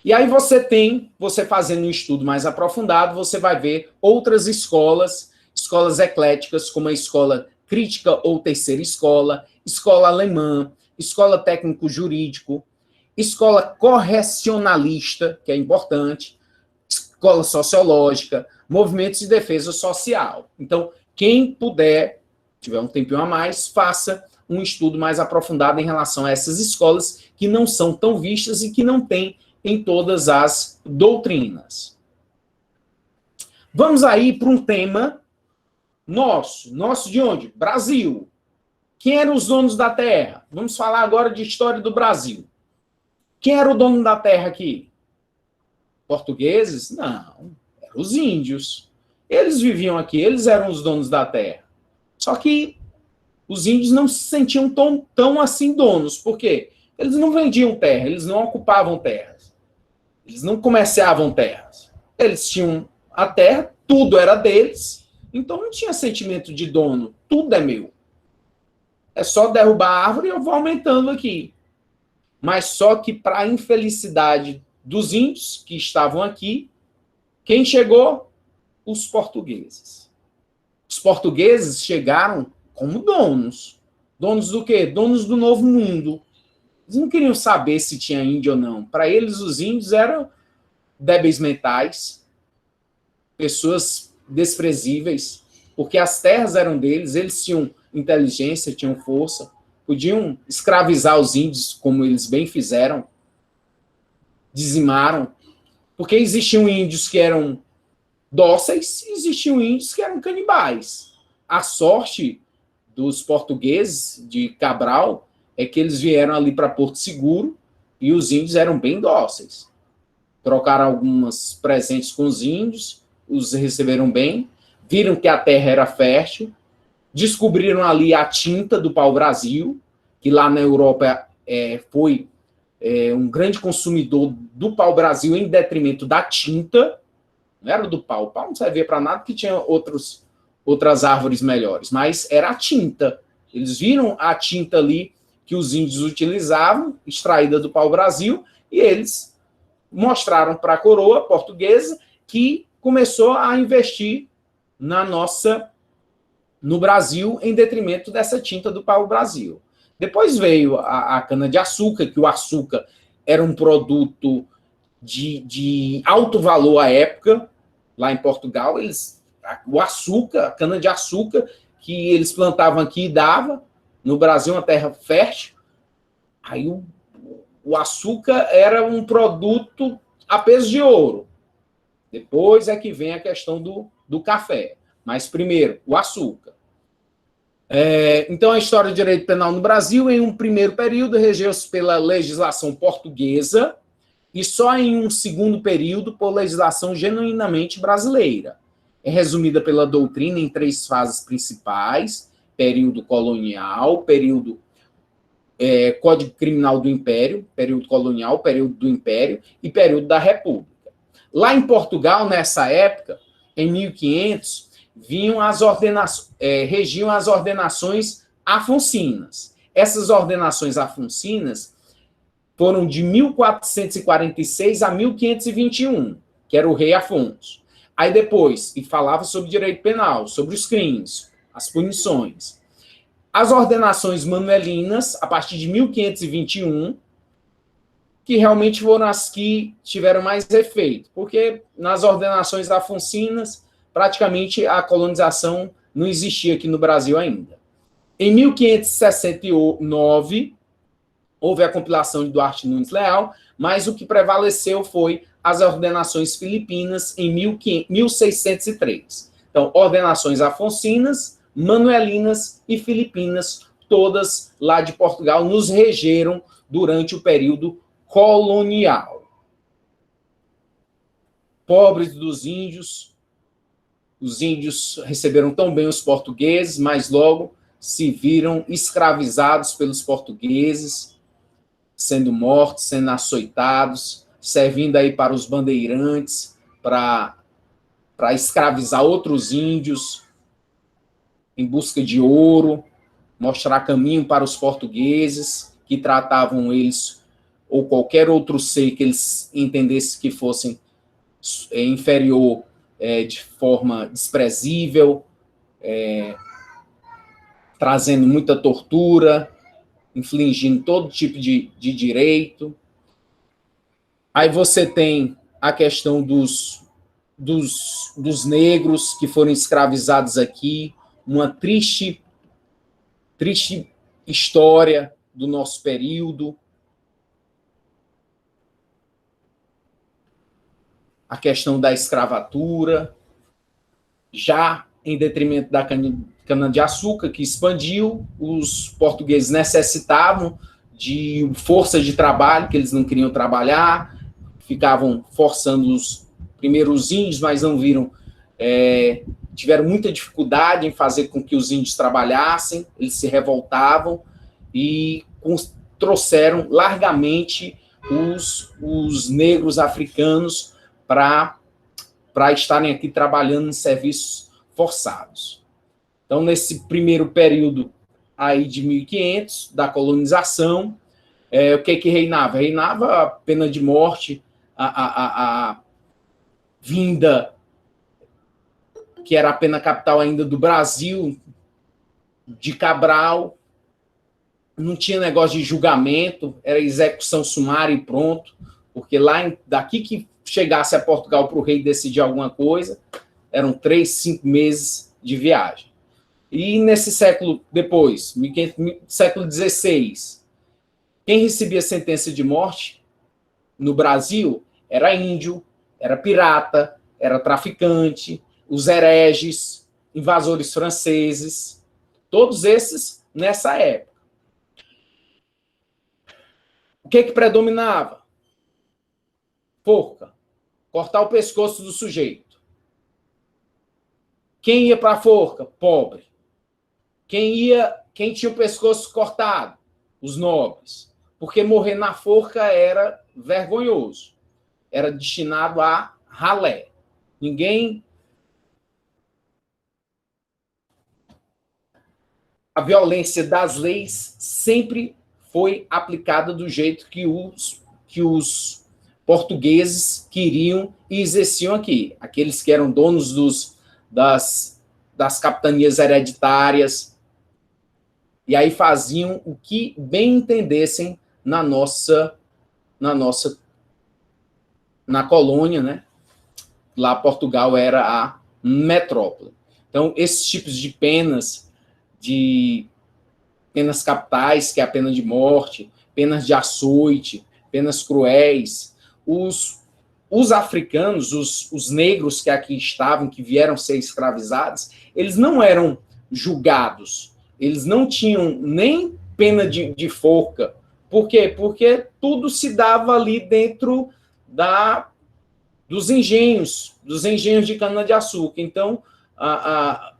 E aí você fazendo um estudo mais aprofundado, você vai ver outras escolas ecléticas, como a escola crítica ou terceira escola, escola alemã, escola técnico-jurídico, escola correcionalista, que é importante, escola sociológica, movimentos de defesa social. Então, quem puder, tiver um tempinho a mais, faça um estudo mais aprofundado em relação a essas escolas que não são tão vistas e que não têm em todas as doutrinas. Vamos aí para um tema nosso. Nosso de onde? Brasil. Quem eram os donos da terra? Vamos falar agora de história do Brasil. Quem era o dono da terra aqui? Portugueses? Não, eram os índios. Eles viviam aqui, eles eram os donos da terra. Só que os índios não se sentiam tão assim donos. Por quê? Eles não vendiam terra, eles não ocupavam terras, eles não comerciavam terras. Eles tinham a terra, tudo era deles, então não tinha sentimento de dono, tudo é meu. É só derrubar a árvore e eu vou aumentando aqui. Mas só que, para a infelicidade dos índios que estavam aqui, quem chegou? Os portugueses. Os portugueses chegaram como donos. Donos do quê? Donos do novo mundo. Eles não queriam saber se tinha índio ou não. Para eles, os índios eram débeis mentais, pessoas desprezíveis, porque as terras eram deles, eles tinham inteligência, tinham força, podiam escravizar os índios, como eles bem fizeram, dizimaram, porque existiam índios que eram dóceis e existiam índios que eram canibais. A sorte dos portugueses de Cabral é que eles vieram ali para Porto Seguro e os índios eram bem dóceis. Trocaram alguns presentes com os índios, os receberam bem, viram que a terra era fértil, descobriram ali a tinta do pau-brasil, que lá na Europa foi um grande consumidor do pau-brasil em detrimento da tinta. Não era do pau. O pau não servia para nada, porque tinha outras árvores melhores, mas era a tinta. Eles viram a tinta ali que os índios utilizavam, extraída do pau-brasil, e eles mostraram para a coroa portuguesa que começou a investir no Brasil em detrimento dessa tinta do pau-brasil. Depois veio a cana-de-açúcar, que o açúcar era um produto de alto valor à época, lá em Portugal. O açúcar, a cana-de-açúcar, que eles plantavam aqui e dava, no Brasil, uma terra fértil. Aí o açúcar era um produto a peso de ouro. Depois é que vem a questão do café. Mas primeiro, o açúcar. Então, a história do direito penal no Brasil, em um primeiro período, regeu-se pela legislação portuguesa e só em um segundo período por legislação genuinamente brasileira. É resumida pela doutrina em 3 fases principais: período colonial, período Código Criminal do Império, período colonial, período do Império e período da República. Lá em Portugal, nessa época, em 1500, regiam as ordenações afoncinas. Essas ordenações afoncinas foram de 1446 a 1521, que era o rei Afonso. Aí depois, e falava sobre direito penal, sobre os crimes, as punições. As ordenações manuelinas, a partir de 1521, que realmente foram as que tiveram mais efeito, porque nas ordenações afoncinas, praticamente a colonização não existia aqui no Brasil ainda. Em 1569, houve a compilação de Duarte Nunes Leal, mas o que prevaleceu foi as ordenações filipinas em 1603. Então, ordenações afoncinas, manuelinas e filipinas, todas lá de Portugal, nos regeram durante o período colonial. Pobres dos índios, os índios receberam tão bem os portugueses, mas logo se viram escravizados pelos portugueses, sendo mortos, sendo açoitados, servindo aí para os bandeirantes, para escravizar outros índios em busca de ouro, mostrar caminho para os portugueses, que tratavam eles ou qualquer outro ser que eles entendessem que fossem inferior de forma desprezível, trazendo muita tortura, infligindo todo tipo de direito. Aí você tem a questão dos negros que foram escravizados aqui, uma triste história do nosso período. A questão da escravatura, já em detrimento da cana-de-açúcar, que expandiu, os portugueses necessitavam de força de trabalho, que eles não queriam trabalhar, ficavam forçando os primeiros índios, mas não viram, tiveram muita dificuldade em fazer com que os índios trabalhassem, eles se revoltavam, e trouxeram largamente os negros africanos para estarem aqui trabalhando em serviços forçados. Então, nesse primeiro período aí de 1500, da colonização, o que reinava? Reinava a pena de morte, a vinda, que era a pena capital ainda do Brasil, de Cabral. Não tinha negócio de julgamento, era execução sumária e pronto, porque daqui que chegasse a Portugal para o rei decidir alguma coisa, eram 3, 5 meses de viagem. E nesse século depois, século XVI, quem recebia sentença de morte no Brasil era índio, era pirata, era traficante, os hereges, invasores franceses, todos esses nessa época. O que predominava? Forca. Cortar o pescoço do sujeito. Quem ia para a forca? Pobre. Quem tinha o pescoço cortado? Os nobres. Porque morrer na forca era vergonhoso. Era destinado a ralé. A violência das leis sempre foi aplicada do jeito que os portugueses queriam e exerciam aqui. Aqueles que eram donos das capitanias hereditárias, e aí faziam o que bem entendessem na colônia, né? Lá Portugal era a metrópole. Então, esses tipos de penas capitais, que é a pena de morte, penas de açoite, penas cruéis, os africanos, os negros que aqui estavam, que vieram ser escravizados, eles não eram julgados, eles não tinham nem pena de forca. Por quê? Porque tudo se dava ali dentro dos engenhos de cana-de-açúcar. Então, a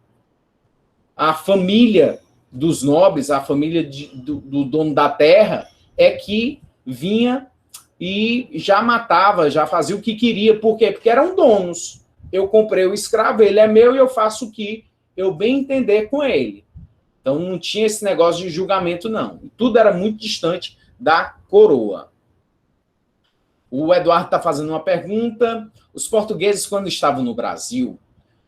família dos nobres, a família do dono da terra, é que vinha e já matava, já fazia o que queria. Por quê? Porque eram donos. Eu comprei o escravo, ele é meu e eu faço o que eu bem entender com ele. Então, não tinha esse negócio de julgamento, não. Tudo era muito distante da coroa. O Eduardo está fazendo uma pergunta. Os portugueses, quando estavam no Brasil,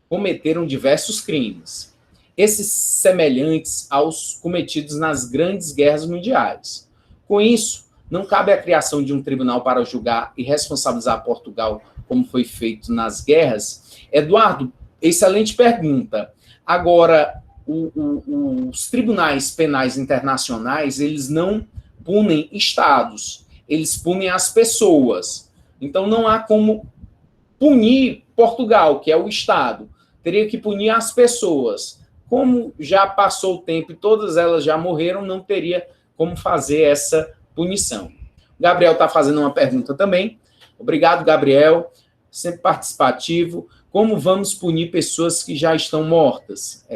cometeram diversos crimes, esses semelhantes aos cometidos nas grandes guerras mundiais. Com isso, não cabe a criação de um tribunal para julgar e responsabilizar Portugal, como foi feito nas guerras. Eduardo, excelente pergunta. Agora, os tribunais penais internacionais, eles não punem estados, eles punem as pessoas. Então, não há como punir Portugal, que é o estado. Teria que punir as pessoas. Como já passou o tempo e todas elas já morreram, não teria como fazer essa punição. O Gabriel está fazendo uma pergunta também. Obrigado, Gabriel. Sempre participativo. Como vamos punir pessoas que já estão mortas?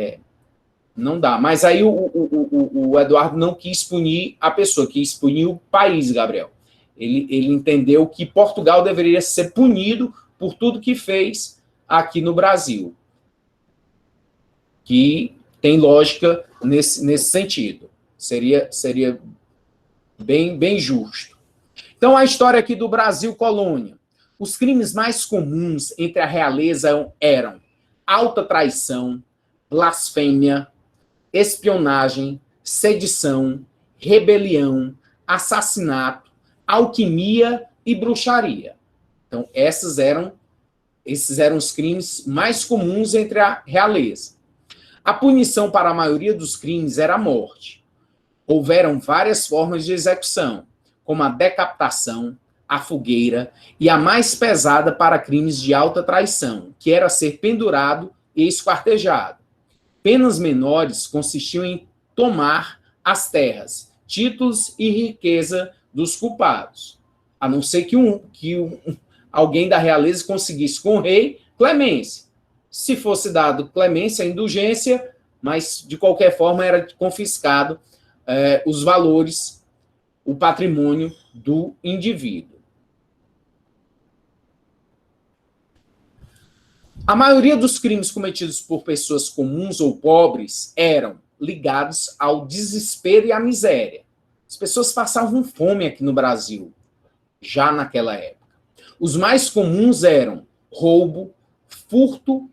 Não dá. Mas aí o Eduardo não quis punir a pessoa, quis punir o país, Gabriel. Ele entendeu que Portugal deveria ser punido por tudo que fez aqui no Brasil. Que tem lógica nesse sentido. Seria bem justo. Então, a história aqui do Brasil colônia. Os crimes mais comuns entre a realeza eram alta traição, blasfêmia, espionagem, sedição, rebelião, assassinato, alquimia e bruxaria. Então, esses eram os crimes mais comuns entre a realeza. A punição para a maioria dos crimes era a morte. Houveram várias formas de execução, como a decapitação, a fogueira e a mais pesada para crimes de alta traição, que era ser pendurado e esquartejado. Penas menores consistiam em tomar as terras, títulos e riqueza dos culpados, a não ser que alguém da realeza conseguisse com o rei clemência. Se fosse dado clemência, indulgência, mas de qualquer forma era confiscado os valores o patrimônio do indivíduo. A maioria dos crimes cometidos por pessoas comuns ou pobres eram ligados ao desespero e à miséria. As pessoas passavam fome aqui no Brasil, já naquela época. Os mais comuns eram roubo, furto,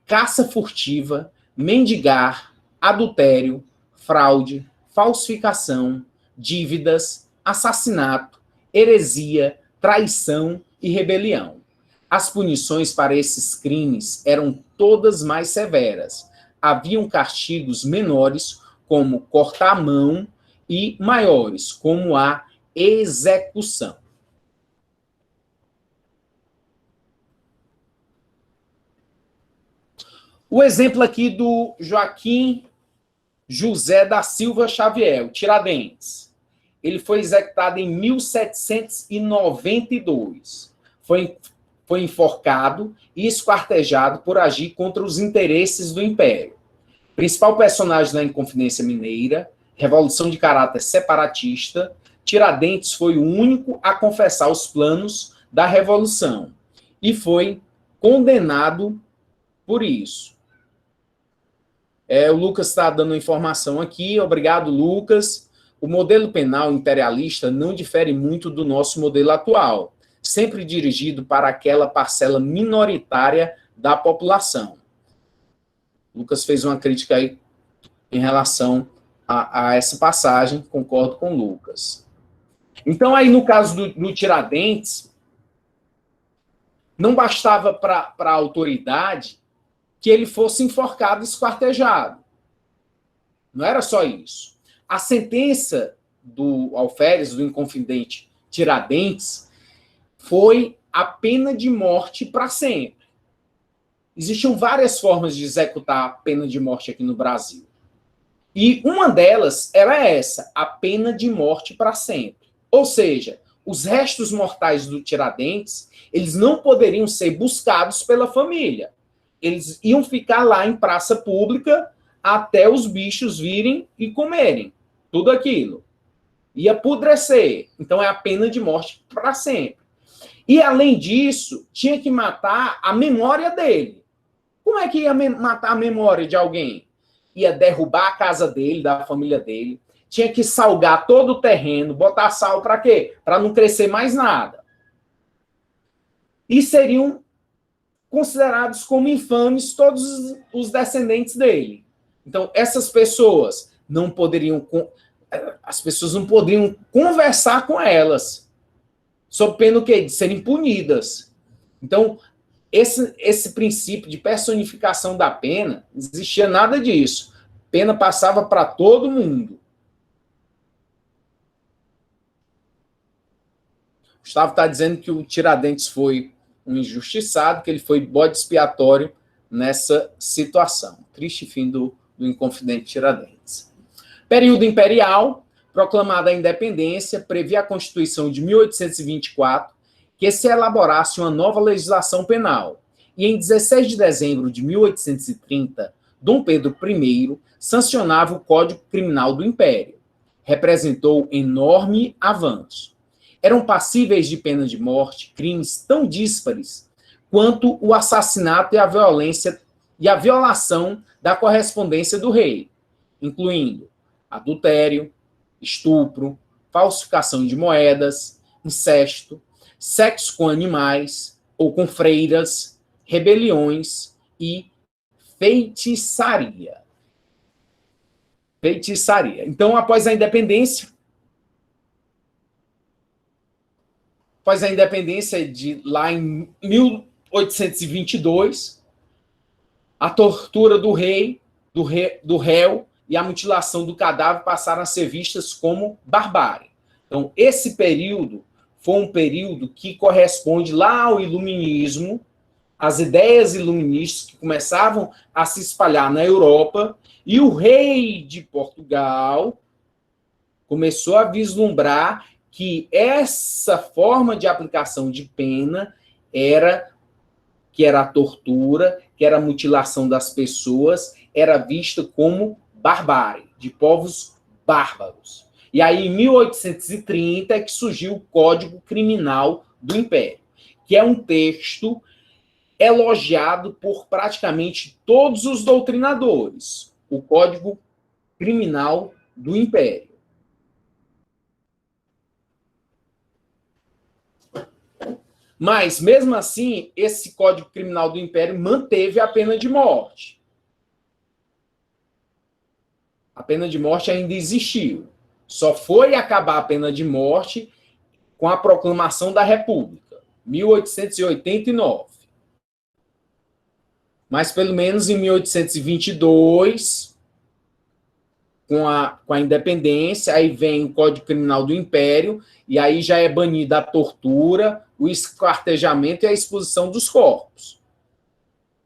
caça furtiva, mendigar, adultério, fraude, falsificação, dívidas, assassinato, heresia, traição e rebelião. As punições para esses crimes eram todas mais severas. Haviam castigos menores, como cortar a mão, e maiores, como a execução. O exemplo aqui do Joaquim José da Silva Xavier, o Tiradentes. Ele foi executado em 1792. Foi enforcado e esquartejado por agir contra os interesses do Império. Principal personagem da Inconfidência Mineira, revolução de caráter separatista, Tiradentes foi o único a confessar os planos da Revolução e foi condenado por isso. O Lucas está dando informação aqui. Obrigado, Lucas. O modelo penal imperialista não difere muito do nosso modelo atual, sempre dirigido para aquela parcela minoritária da população. Lucas fez uma crítica aí em relação a essa passagem, concordo com o Lucas. Então, aí no caso do Tiradentes, não bastava para a autoridade que ele fosse enforcado e esquartejado. Não era só isso. A sentença do alferes, do Inconfidente Tiradentes, foi a pena de morte para sempre. Existiam várias formas de executar a pena de morte aqui no Brasil. E uma delas era essa, a pena de morte para sempre. Ou seja, os restos mortais do Tiradentes, eles não poderiam ser buscados pela família. Eles iam ficar lá em praça pública até os bichos virem e comerem tudo aquilo. Ia apodrecer. Então é a pena de morte para sempre. E, além disso, tinha que matar a memória dele. Como é que ia matar a memória de alguém? Ia derrubar a casa dele, da família dele. Tinha que salgar todo o terreno, botar sal para quê? Para não crescer mais nada. E seriam considerados como infames todos os descendentes dele. Então, essas pessoas não poderiam... As pessoas não poderiam conversar com elas, sob pena o quê? De serem punidas. Então, esse princípio de personificação da pena, não existia nada disso. Pena passava para todo mundo. Gustavo está dizendo que o Tiradentes foi um injustiçado, que ele foi bode expiatório nessa situação. Triste fim do Inconfidente Tiradentes. Período imperial, proclamada a independência, previa a Constituição de 1824 que se elaborasse uma nova legislação penal. E em 16 de dezembro de 1830, Dom Pedro I sancionava o Código Criminal do Império. Representou enorme avanço. Eram passíveis de pena de morte crimes tão díspares quanto o assassinato e a violência e a violação da correspondência do rei, incluindo adultério, estupro, falsificação de moedas, incesto, sexo com animais ou com freiras, rebeliões e feitiçaria. Feitiçaria. Então, após a independência de lá em 1822, a tortura do réu e a mutilação do cadáver passaram a ser vistas como barbárie. Então, esse período foi um período que corresponde lá ao iluminismo, as ideias iluministas que começavam a se espalhar na Europa, e o rei de Portugal começou a vislumbrar que essa forma de aplicação de pena que era a tortura, que era a mutilação das pessoas, era vista como barbárie, de povos bárbaros. E aí, em 1830, é que surgiu o Código Criminal do Império, que é um texto elogiado por praticamente todos os doutrinadores. O Código Criminal do Império. Mas, mesmo assim, esse Código Criminal do Império manteve a pena de morte. A pena de morte ainda existiu. Só foi acabar a pena de morte com a proclamação da República, 1889. Mas, pelo menos em 1822, com a independência, aí vem o Código Criminal do Império, e aí já é banida a tortura, o esquartejamento e a exposição dos corpos,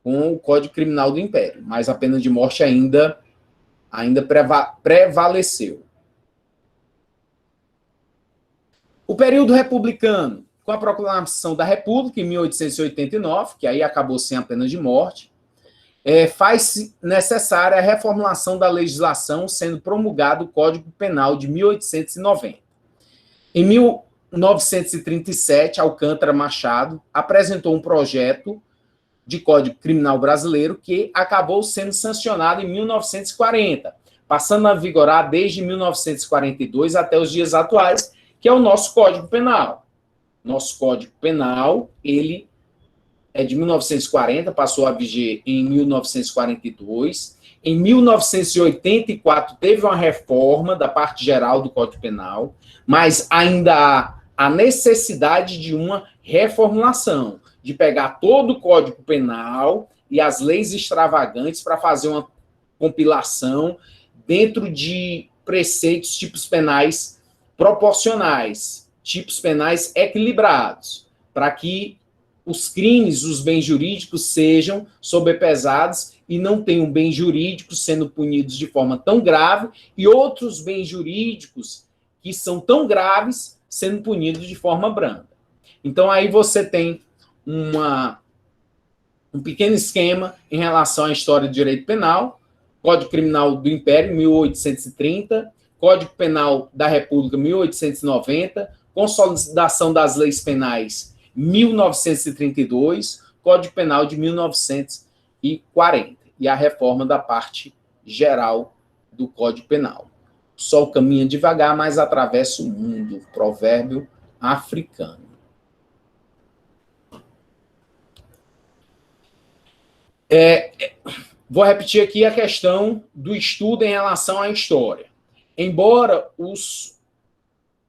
com o Código Criminal do Império. Mas a pena de morte ainda prevaleceu. O período republicano, com a proclamação da República, em 1889, que aí acabou sem a pena de morte, faz necessária a reformulação da legislação, sendo promulgado o Código Penal de 1890. Em 1937, Alcântara Machado apresentou um projeto de Código Criminal brasileiro que acabou sendo sancionado em 1940, passando a vigorar desde 1942 até os dias atuais, que é o nosso Código Penal. Nosso Código Penal, ele é de 1940, passou a viger em 1942. Em 1984, teve uma reforma da parte geral do Código Penal, mas ainda há a necessidade de uma reformulação, de pegar todo o Código Penal e as leis extravagantes para fazer uma compilação dentro de preceitos, tipos penais proporcionais, tipos penais equilibrados, para que os crimes, os bens jurídicos sejam sobrepesados e não tenham bens jurídicos sendo punidos de forma tão grave e outros bens jurídicos que são tão graves sendo punidos de forma branda. Então, aí você tem um pequeno esquema em relação à história do direito penal, Código Criminal do Império, 1830, Código Penal da República, 1890, Consolidação das Leis Penais, 1932, Código Penal de 1940 e a reforma da parte geral do Código Penal. O sol caminha devagar, mas atravessa o mundo. Provérbio africano. Vou repetir aqui a questão do estudo em relação à história. Embora os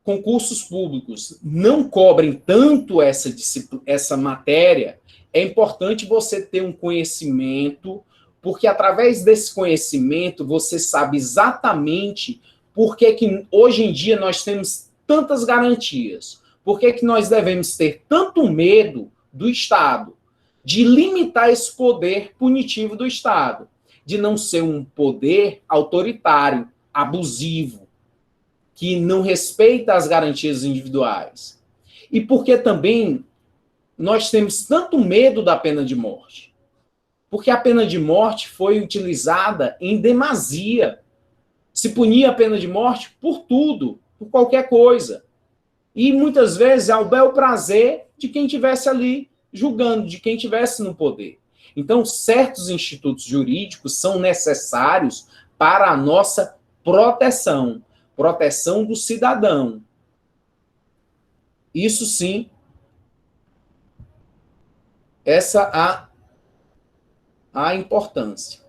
concursos públicos não cobrem tanto essa matéria, é importante você ter um conhecimento, porque através desse conhecimento você sabe exatamente por que hoje em dia nós temos tantas garantias, por que nós devemos ter tanto medo do Estado, de limitar esse poder punitivo do Estado, de não ser um poder autoritário, abusivo, que não respeita as garantias individuais. E porque também nós temos tanto medo da pena de morte. Porque a pena de morte foi utilizada em demasia. Se punia a pena de morte por tudo, por qualquer coisa. E muitas vezes ao bel prazer de quem estivesse ali julgando, de quem estivesse no poder. Então, certos institutos jurídicos são necessários para a nossa proteção do cidadão. Isso sim, essa a importância.